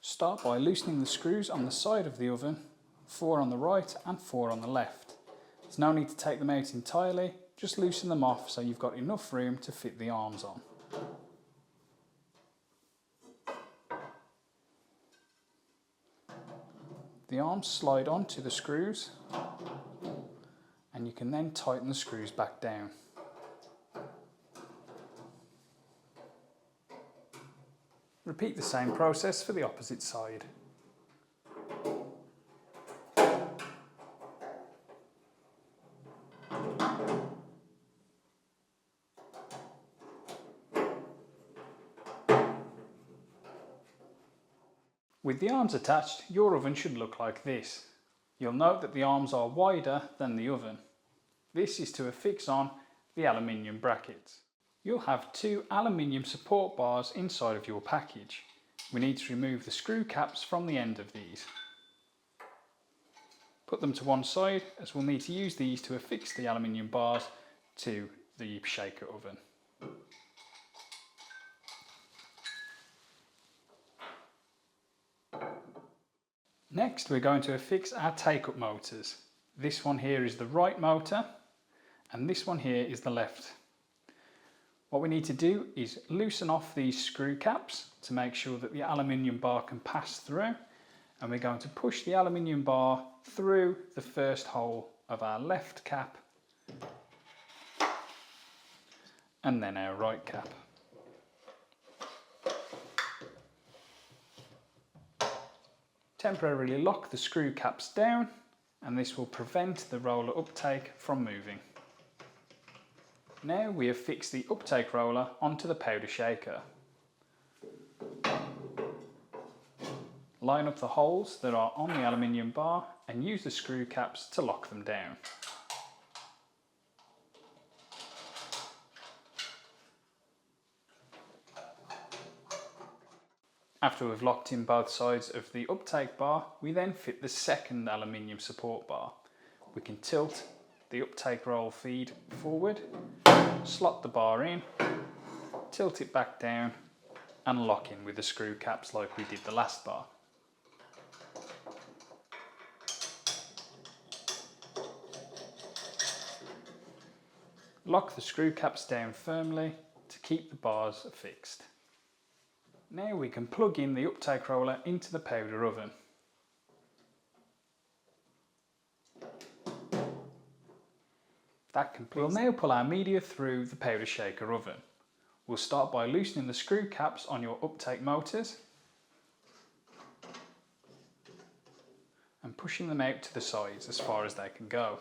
Start by loosening the screws on the side of the oven, 4 on the right and 4 on the left. There's no need to take them out entirely, just loosen them off so you've got enough room to fit the arms on. The arms slide onto the screws and you can then tighten the screws back down. Repeat the same process for the opposite side. With the arms attached, your oven should look like this. You'll note that the arms are wider than the oven. This is to affix on the aluminium brackets. You'll have 2 aluminium support bars inside of your package. We need to remove the screw caps from the end of these. Put them to one side, as we'll need to use these to affix the aluminium bars to the shaker oven. Next, we're going to affix our take-up motors. This one here is the right motor and this one here is the left. What we need to do is loosen off these screw caps to make sure that the aluminium bar can pass through, and we're going to push the aluminium bar through the first hole of our left cap and then our right cap. Temporarily lock the screw caps down and this will prevent the roller uptake from moving. Now we have fixed the uptake roller onto the powder shaker. Line up the holes that are on the aluminium bar and use the screw caps to lock them down. After we've locked in both sides of the uptake bar, we then fit the second aluminium support bar. We can tilt the uptake roll feed forward, slot the bar in, tilt it back down and lock in with the screw caps like we did the last bar. Lock the screw caps down firmly to keep the bars fixed. Now we can plug in the uptake roller into the powder oven. That completes. We'll now pull our media through the powder shaker oven. We'll start by loosening the screw caps on your uptake motors and pushing them out to the sides as far as they can go.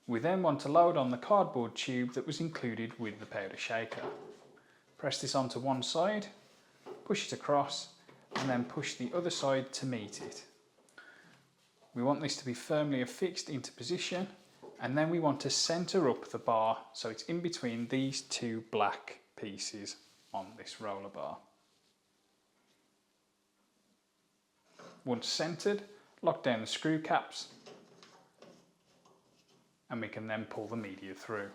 We then want to load on the cardboard tube that was included with the powder shaker. Press this onto one side, push it across and then push the other side to meet it. We want this to be firmly affixed into position, and then we want to centre up the bar so it's in between these 2 black pieces on this roller bar. Once centred, lock down the screw caps and we can then pull the media through.